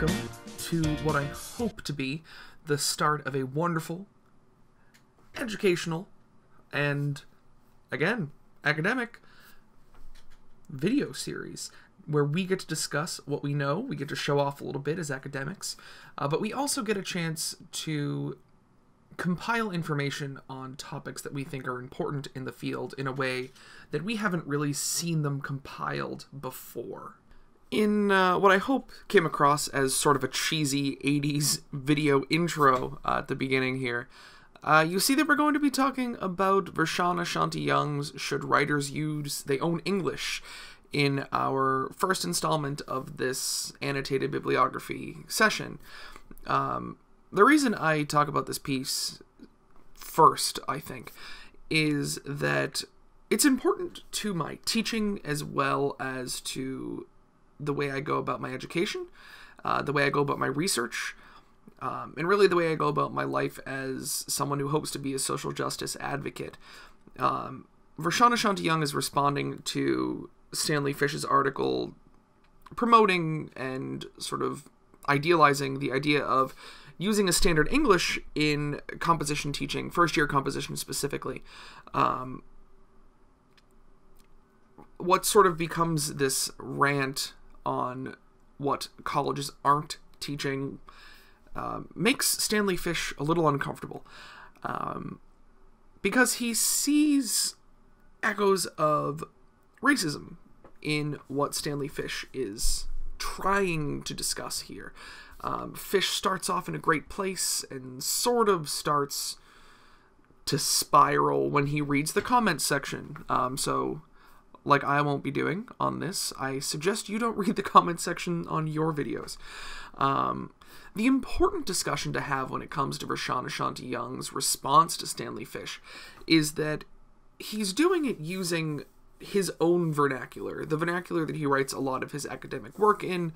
welcome to what I hope to be the start of a wonderful, educational, and, again, academic video series where we get to discuss what we know, we get to show off a little bit as academics, but we also get a chance to compile information on topics that we think are important in the field in a way that we haven't really seen them compiled before. In what I hope came across as sort of a cheesy 80s video intro at the beginning here, you see that we're going to be talking about Vershawn Ashanti Young's Should Writers Use They Own English in our first installment of this annotated bibliography session. The reason I talk about this piece first, I think, is that it's important to my teaching as well as to the way I go about my education, the way I go about my research, and really the way I go about my life as someone who hopes to be a social justice advocate. Vershawn Ashanti Young is responding to Stanley Fish's article promoting and sort of idealizing the idea of using a standard English in composition teaching, first-year composition specifically. What sort of becomes this rant on what colleges aren't teaching makes Stanley Fish a little uncomfortable, because he sees echoes of racism in what Stanley Fish is trying to discuss here. Fish starts off in a great place and sort of starts to spiral when he reads the comments section. So, like I won't be doing on this, I suggest you don't read the comment section on your videos. The important discussion to have when it comes to Vershawn Ashanti Young's response to Stanley Fish is that he's doing it using his own vernacular, the vernacular that he writes a lot of his academic work in,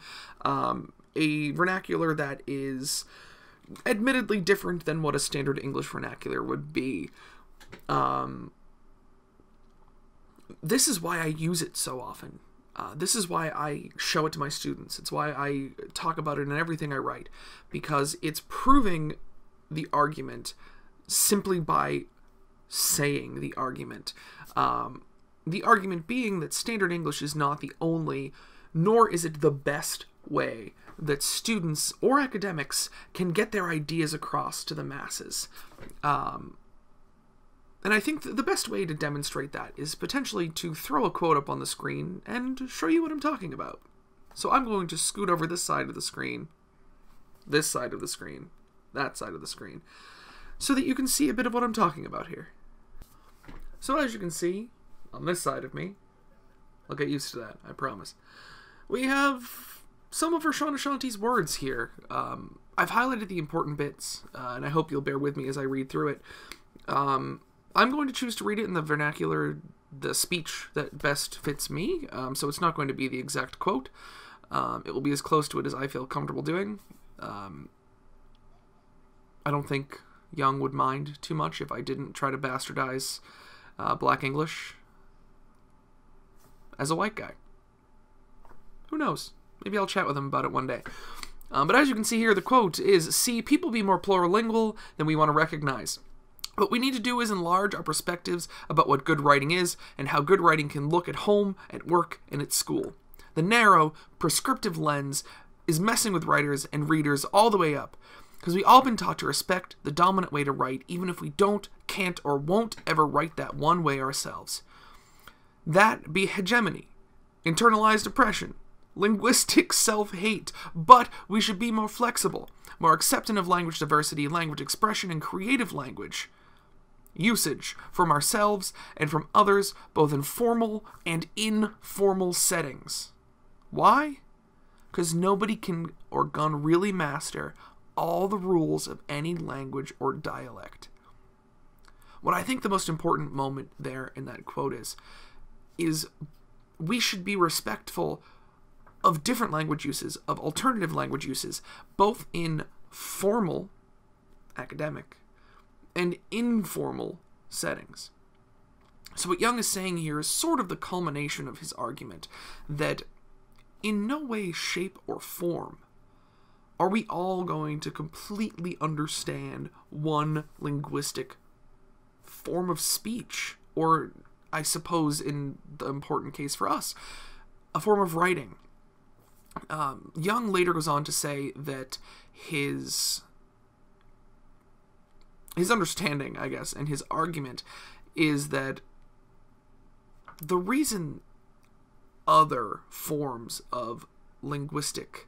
a vernacular that is admittedly different than what a standard English vernacular would be. This is why I use it so often. This is why I show it to my students. It's why I talk about it in everything I write, because it's proving the argument simply by saying the argument. The argument being that standard English is not the only, nor is it the best way that students or academics can get their ideas across to the masses. And I think the best way to demonstrate that is potentially to throw a quote up on the screen and show you what I'm talking about. So I'm going to scoot over this side of the screen, this side of the screen, that side of the screen, so that you can see a bit of what I'm talking about here. So as you can see, on this side of me, I'll get used to that, I promise, we have some of Vershawn Ashanti's words here. I've highlighted the important bits, and I hope you'll bear with me as I read through it. I'm going to choose to read it in the vernacular, the speech that best fits me, so it's not going to be the exact quote. It will be as close to it as I feel comfortable doing. I don't think Young would mind too much if I didn't try to bastardize Black English as a white guy. Who knows? Maybe I'll chat with him about it one day. But as you can see here, the quote is, "See people be more plurilingual than we want to recognize. What we need to do is enlarge our perspectives about what good writing is and how good writing can look at home, at work, and at school. The narrow, prescriptive lens is messing with writers and readers all the way up, because we've all been taught to respect the dominant way to write, even if we don't, can't, or won't ever write that one way ourselves. That be hegemony, internalized oppression, linguistic self-hate, but we should be more flexible, more accepting of language diversity, language expression, and creative language usage from ourselves and from others, both in formal and informal settings. Why? Because nobody can or gonna really master all the rules of any language or dialect." What I think the most important moment there in that quote is we should be respectful of different language uses, of alternative language uses, both in formal, academic, and informal settings. So what Young is saying here is sort of the culmination of his argument that in no way, shape, or form Are we all going to completely understand one linguistic form of speech? Or, I suppose, in the important case for us, a form of writing? Young later goes on to say that his understanding, I guess, and his argument is that the reason other forms of linguistic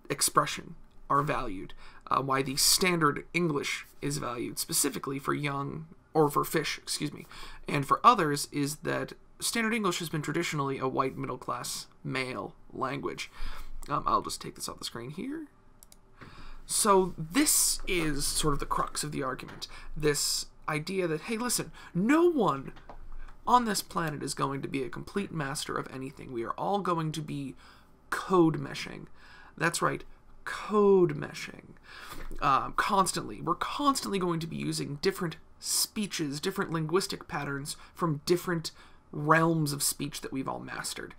expression are valued, why the standard English is valued specifically for Young, or for Fish, excuse me, and for others, is that standard English has been traditionally a white middle-class male language. I'll just take this off the screen here. So this is sort of the crux of the argument. This idea that, hey, listen, no one on this planet is going to be a complete master of anything. We are all going to be code meshing. That's right, code meshing. Constantly. We're constantly going to be using different speeches, different linguistic patterns from different realms of speech that we've all mastered.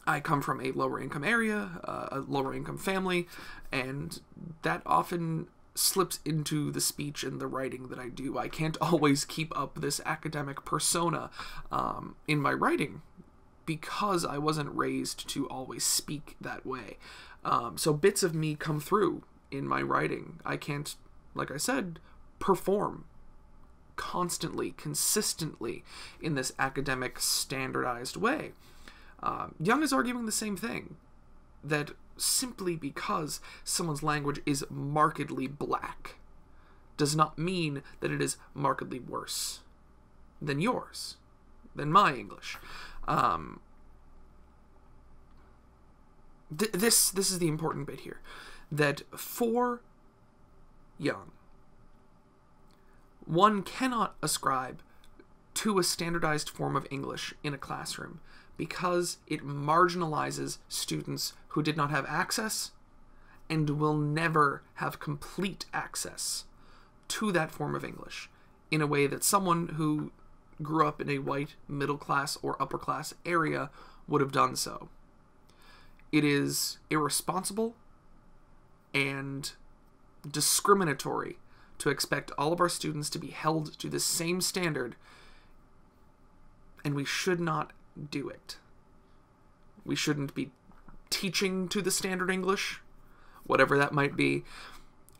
I come from a lower income area, a lower income family, and that often slips into the speech and the writing that I do. I can't always keep up this academic persona in my writing because I wasn't raised to always speak that way. So bits of me come through in my writing. I can't, like I said, perform constantly, consistently in this academic standardized way. Young is arguing the same thing, that simply because someone's language is markedly black does not mean that it is markedly worse than yours, than my English. This is the important bit here, that for Young, one cannot ascribe to a standardized form of English in a classroom because it marginalizes students who did not have access and will never have complete access to that form of English in a way that someone who grew up in a white middle class or upper class area would have done so. It is irresponsible and discriminatory to expect all of our students to be held to the same standard, and we should not do it. We shouldn't be teaching to the standard English, whatever that might be,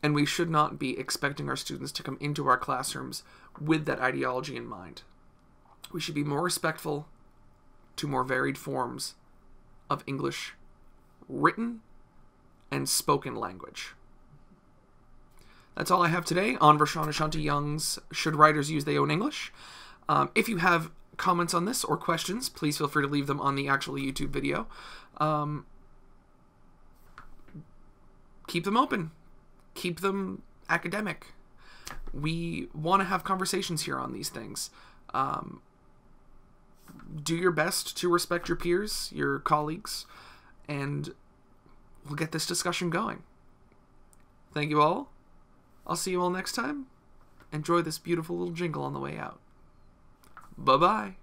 and we should not be expecting our students to come into our classrooms with that ideology in mind. We should be more respectful to more varied forms of English written and spoken language. That's all I have today on Vershawn Ashanti Young's Should Writers Use They Own English? If you have comments on this or questions, please feel free to leave them on the actual YouTube video. Keep them open. Keep them academic. We want to have conversations here on these things. Do your best to respect your peers, your colleagues, and we'll get this discussion going. Thank you all. I'll see you all next time. Enjoy this beautiful little jingle on the way out. Bye-bye.